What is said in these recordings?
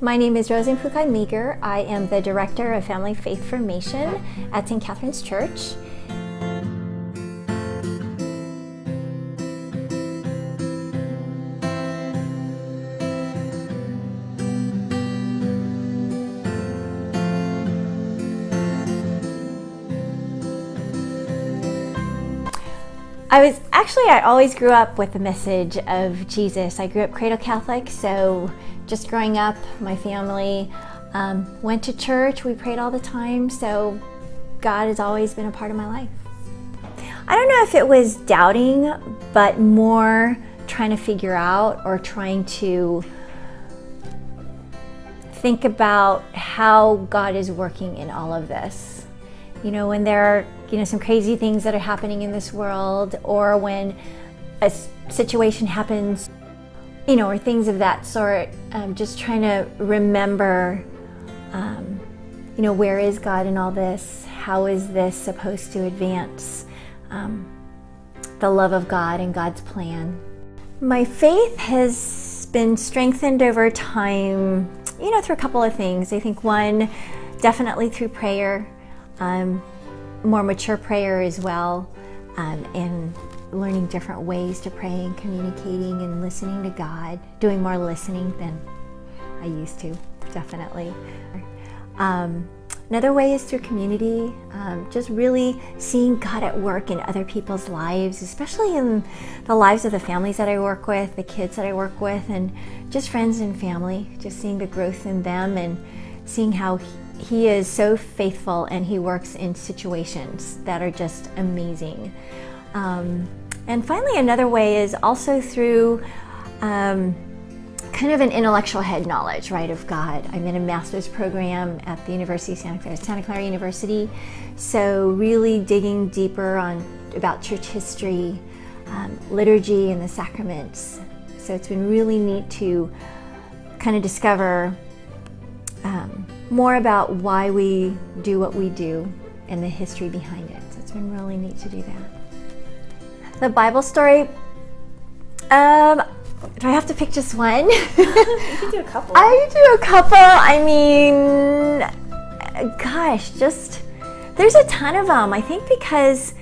My name is Rosen Pukai-Meager. I am the Director of Family Faith Formation at St. Catherine's Church. I always grew up with the message of Jesus. I grew up cradle Catholic, so just growing up, my family went to church. We prayed all the time, so God has always been a part of my life. I don't know if it was doubting, but more trying to figure out or trying to think about how God is working in all of this. You know, when there are some crazy things that are happening in this world, or when a situation happens, or things of that sort, just trying to remember, where is God in all this? How is this supposed to advance the love of God and God's plan? My faith has been strengthened over time, through a couple of things. I think one, definitely through prayer. More mature prayer as well, and learning different ways to pray and communicating and listening to God, doing more listening than I used to, definitely. Another way is through community, just really seeing God at work in other people's lives, especially in the lives of the families that I work with, the kids that I work with, and just friends and family, just seeing the growth in them and seeing how He is so faithful and He works in situations that are just amazing. And finally, another way is also through kind of an intellectual head knowledge, right, of God. I'm in a master's program at the University of Santa Clara University, so really digging deeper about church history, liturgy, and the sacraments. So it's been really neat to kind of discover more about why we do what we do and the history behind it. So it's been really neat to do that. The Bible story, do I have to pick just one? You can do a couple. I do a couple. I mean, gosh, there's a ton of them. I think because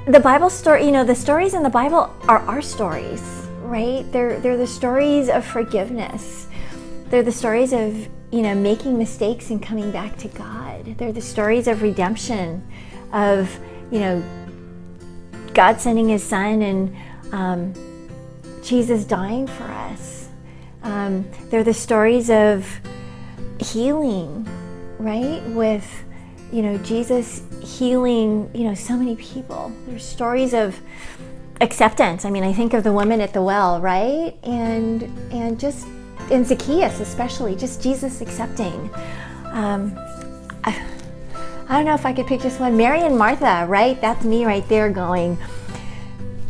the Bible story, the stories in the Bible are our stories, right? They're the stories of forgiveness. They're the stories of making mistakes and coming back to God. They're the stories of redemption, of, God sending His Son and Jesus dying for us. They're the stories of healing, right? With, Jesus healing, so many people. There's stories of acceptance. I mean, I think of the woman at the well, right? And just in Zacchaeus especially, just Jesus accepting. I don't know if I could pick just one. Mary and Martha, right? That's me right there going,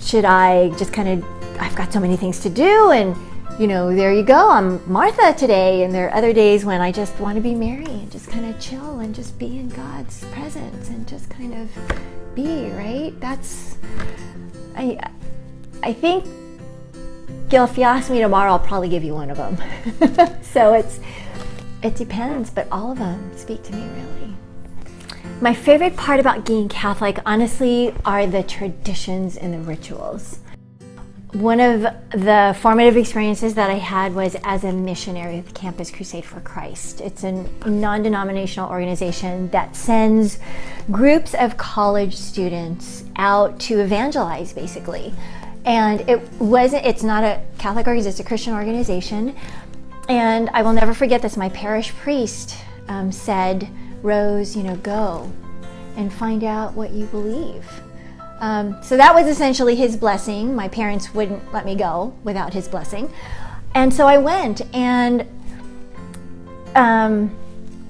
should I just I've got so many things to do, and there you go, I'm Martha today, and there are other days when I just want to be Mary and just kind of chill and just be in God's presence and just kind of be, right? I think, Gil, if you ask me tomorrow, I'll probably give you one of them. So it depends, but all of them speak to me, really. My favorite part about being Catholic, honestly, are the traditions and the rituals. One of the formative experiences that I had was as a missionary with Campus Crusade for Christ. It's a non-denominational organization that sends groups of college students out to evangelize, basically. And it's not a Catholic organization, it's a Christian organization. And I will never forget this. My parish priest said, Rose, go and find out what you believe. So that was essentially his blessing. My parents wouldn't let me go without his blessing. And so I went and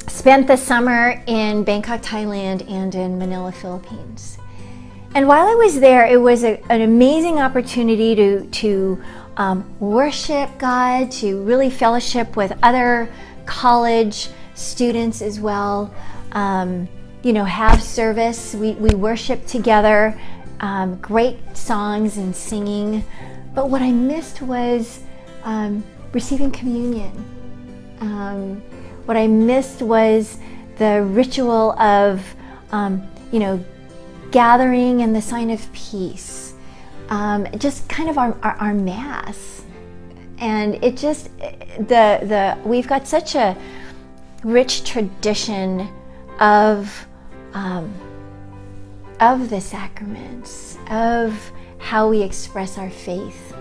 spent the summer in Bangkok, Thailand, and in Manila, Philippines. And while I was there, it was an amazing opportunity to worship God, to really fellowship with other college students as well. Have service. We worshiped together. Great songs and singing. But what I missed was receiving communion. What I missed was the ritual of, gathering and the sign of peace. Just kind of our mass. And it just, we've got such a rich tradition of the sacraments, of how we express our faith.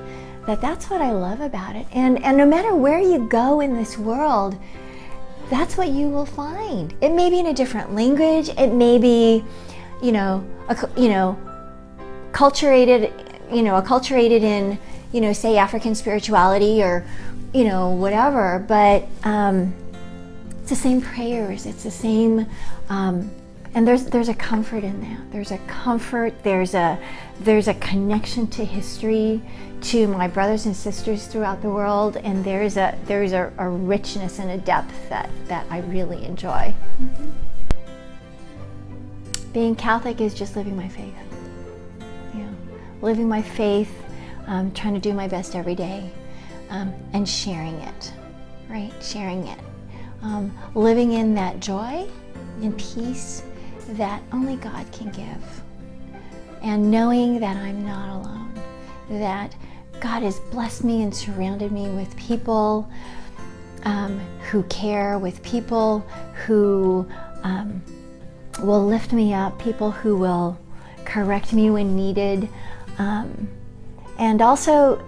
That's what I love about it. And no matter where you go in this world, that's what you will find. It may be in a different language. It may be, acculturated in, say African spirituality or, whatever. But it's the same prayers. It's the same. And there's a comfort in that. There's a comfort. There's a connection to history, to my brothers and sisters throughout the world, and there's a richness and a depth that I really enjoy. Mm-hmm. Being Catholic is just living my faith. Living my faith, trying to do my best every day, and sharing it, right? Sharing it, living in that joy and peace that only God can give, and knowing that I'm not alone, that God has blessed me and surrounded me with people who care, with people who will lift me up, people who will correct me when needed, and also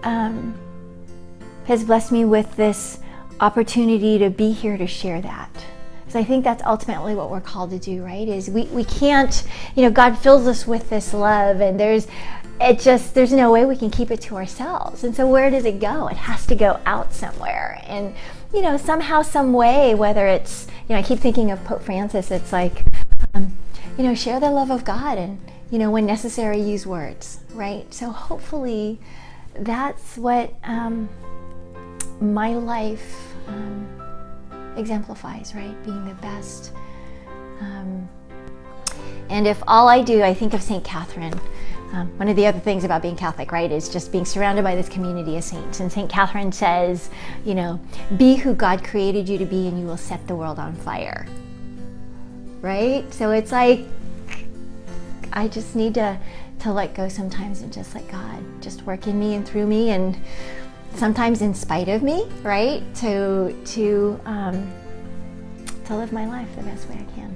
has blessed me with this opportunity to be here to share that. So I think that's ultimately what we're called to do, right? Is we can't, God fills us with this love, and there's no way we can keep it to ourselves. And so where does it go? It has to go out somewhere. And, somehow, some way, whether it's, I keep thinking of Pope Francis, it's like, share the love of God, and, when necessary, use words, right? So hopefully that's what my life exemplifies, right? Being the best. And if all I do, I think of St. Catherine. One of the other things about being Catholic, right, is just being surrounded by this community of saints. And St. Catherine says, be who God created you to be, and you will set the world on fire. Right? So it's like, I just need to let go sometimes and just let God just work in me and through me, and sometimes in spite of me, right? To live my life the best way I can.